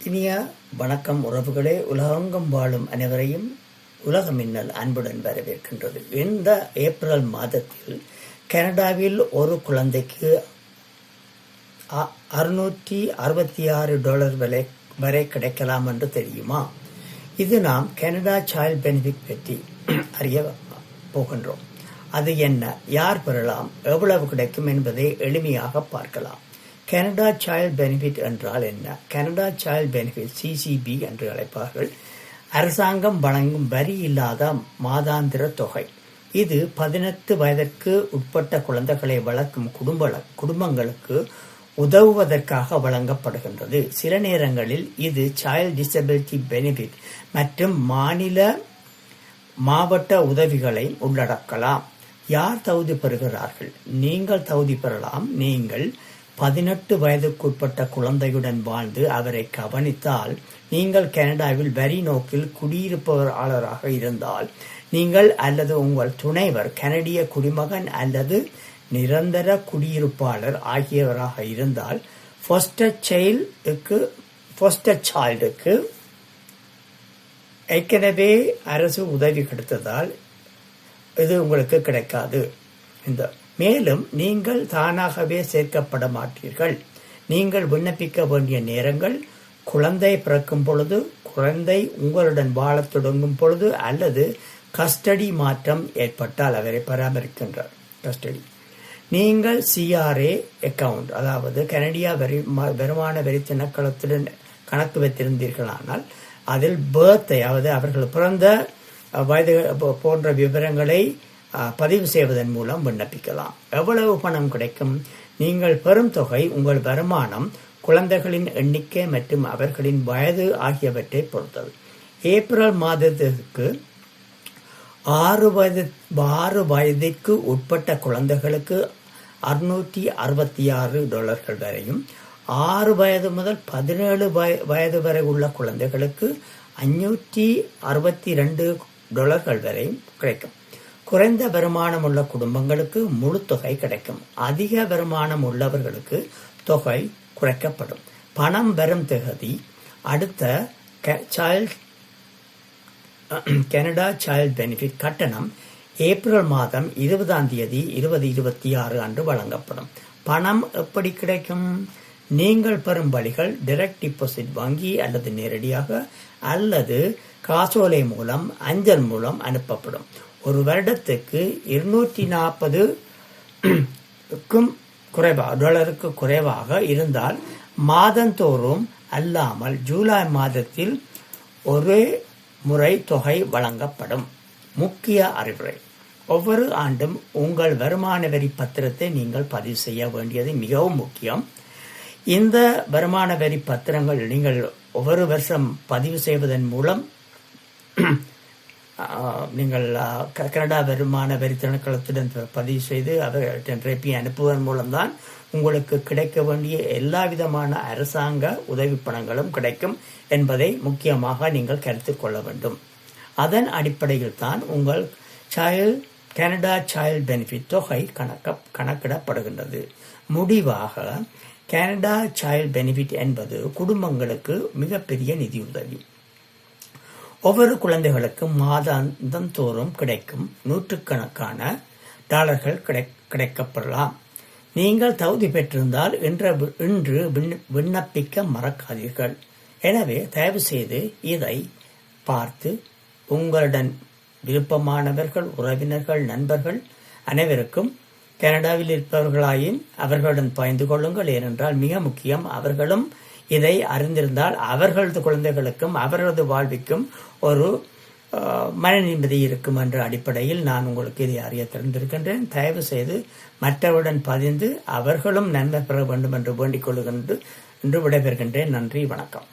இனிய வணக்கம் உறவுகளே. உலகெங்கும் வாழும் அனைவரையும் உலக மின்னல் அன்புடன் வரவேற்கின்றது. இந்த ஏப்ரல் மாதத்தில் கனடாவில் ஒரு குழந்தைக்கு $666 வரை கிடைக்கலாம் என்று தெரியுமா? இது நாம் கனடா சைல்ட் பெனிஃபிட் பற்றி அறிய போகின்றோம். அது என்ன, யார் பெறலாம், எவ்வளவு கிடைக்கும் என்பதை எளிமையாக பார்க்கலாம். கனடா சைல்ட் பெனிஃபிட் என்றால் என்ன? கனடா சைல்ட் பெனிஃபிட் CCB என்று அழைப்பார்கள். அரசாங்கம் வழங்கும் வரி இல்லாத மாதாந்திர தொகை. இது 18 வயதிற்கு உட்பட்ட குழந்தைகளை வளர்க்கும் குடும்பங்களுக்கு உதவுவதற்காக வழங்கப்படுகின்றது. சில நேரங்களில் இது சைல்ட் டிசபிலிட்டி பெனிஃபிட் மற்றும் மாவட்ட உதவிகளை உள்ளடக்கலாம். யார் தகுதி பெறுகிறார்கள்? நீங்கள் தகுதி பெறலாம். நீங்கள் 18 வயதுக்குட்பட்ட குழந்தையுடன் வாழ்ந்து அவரை கவனித்தால், நீங்கள் கனடாவில் வரி நோக்கில் குடியிருப்பாளராக இருந்தால், நீங்கள் அல்லது உங்கள் துணைவர் கனடிய குடிமகன் அல்லது நிரந்தர குடியிருப்பாளர் ஆகியவராக இருந்தால், ஃபோஸ்டர் சைல்டுக்கு ஏற்கனவே அரசு உதவி கிடைத்ததால் இது உங்களுக்கு கிடைக்காது. மேலும் நீங்கள் தானாகவே சேர்க்கப்பட மாட்டீர்கள். நீங்கள் விண்ணப்பிக்க வேண்டிய நேரங்கள் குழந்தை பிறக்கும் பொழுது, குழந்தை உங்களுடன் வாழத் தொடங்கும் பொழுது, அல்லது கஸ்டடி மாற்றம் ஏற்பட்டால் அவரை பராமரிக்கின்றார் கஸ்டடி. நீங்கள் CRA அக்கவுண்ட், அதாவது கனடியா வருமான வரி திணைக்களத்துடன் கணக்கு வைத்திருந்தீர்களானால் அதில் பர்த்தை, அதாவது அவர்கள் பிறந்த வயது போன்ற விவரங்களை பதிவு செய்வதன் மூலம் விண்ணப்பிக்கலாம். எவ்வளவு பணம் கிடைக்கும்? நீங்கள் பெறும் தொகை உங்கள் வருமானம், குழந்தைகளின் எண்ணிக்கை மற்றும் அவர்களின் வயது ஆகியவற்றை பொறுத்தது. ஏப்ரல் மாதத்திற்கு 6 வயதிற்கு உட்பட்ட குழந்தைகளுக்கு $666 வரையும், 6 வயது முதல் 17 வயது வரை உள்ள குழந்தைகளுக்கு $562 வரையும் கிடைக்கும். குறைந்த வருமானம் உள்ள குடும்பங்களுக்கு முழு தொகை கிடைக்கும். அதிக வருமானம் உள்ளவர்களுக்கு தொகை குறைக்கப்படும். பணம் வரும் தேதி அடுத்த கனடா சைல்ட் பெனிஃபிட் கட்டணம் ஏப்ரல் மாதம் 20ஆம் தேதி 2026 அன்று வழங்கப்படும். பணம் எப்படி கிடைக்கும்? நீங்கள் பெறும் வழிகள் டைரக்ட் டிபாசிட், வங்கி அல்லது நேரடியாக, அல்லது காசோலை மூலம், அஞ்சல் மூலம் அனுப்பப்படும். ஒரு வருடத்துக்கு $240 குறைவாக இருந்தால் மாதந்தோறும் அல்லாமல் ஜூலை மாதத்தில் ஒரே முறை தொகை வழங்கப்படும். முக்கிய அறிவுரை: ஒவ்வொரு ஆண்டும் உங்கள் வருமான வரி பத்திரத்தை நீங்கள் பதிவு செய்ய வேண்டியது மிகவும் முக்கியம். இந்த வருமான வரி பத்திரங்கள் நீங்கள் ஒவ்வொரு வருஷம் பதிவு செய்வதன் மூலம், நீங்கள் கனடா வருமான வரி திணைக்களத்துடன் பதிவு செய்து அவர்களை அனுப்புவதன் மூலம்தான் உங்களுக்கு கிடைக்க வேண்டிய எல்லா விதமான அரசாங்க உதவி பணங்களும் கிடைக்கும் என்பதை முக்கியமாக நீங்கள் கருத்தில் கொள்ள வேண்டும். அதன் அடிப்படையில் தான் உங்கள் கனடா சைல்ட் பெனிஃபிட் தொகை கணக்கிடப்படுகின்றது. முடிவாக, கனடா சைல்ட் பெனிஃபிட் என்பது குடும்பங்களுக்கு மிகப்பெரிய நிதியுதவி. ஒவ்வொரு குழந்தைகளுக்கும் மாதம் தோறும் கிடைக்கும் நூற்றுக்கணக்கான டாலர்கள் கிடைக்கப்படலாம். நீங்கள் தகுதி பெற்றிருந்தால் இன்று விண்ணப்பிக்க மறக்காதீர்கள். எனவே தயவு செய்து இதை பார்த்து உங்களுடன் விருப்பமானவர்கள், உறவினர்கள், நண்பர்கள் அனைவருக்கும் கனடாவில் இருப்பவர்களாயின் அவர்களுடன் பகிர்ந்து கொள்ளுங்கள். ஏனென்றால் மிக முக்கியம், அவர்களும் இதை அறிந்திருந்தால் அவர்களது குழந்தைகளுக்கும் அவர்களது வாழ்விக்கும் ஒரு மன நிம்மதி இருக்கும் என்ற அடிப்படையில் நான் உங்களுக்கு இதை அறிய தெரிந்திருக்கின்றேன். தயவு செய்து மற்றவருடன் பதிந்து அவர்களும் நன்மை பெற வேண்டும் என்று வேண்டிக் கொள்ளுகின்ற விடைபெறுகின்றேன். நன்றி, வணக்கம்.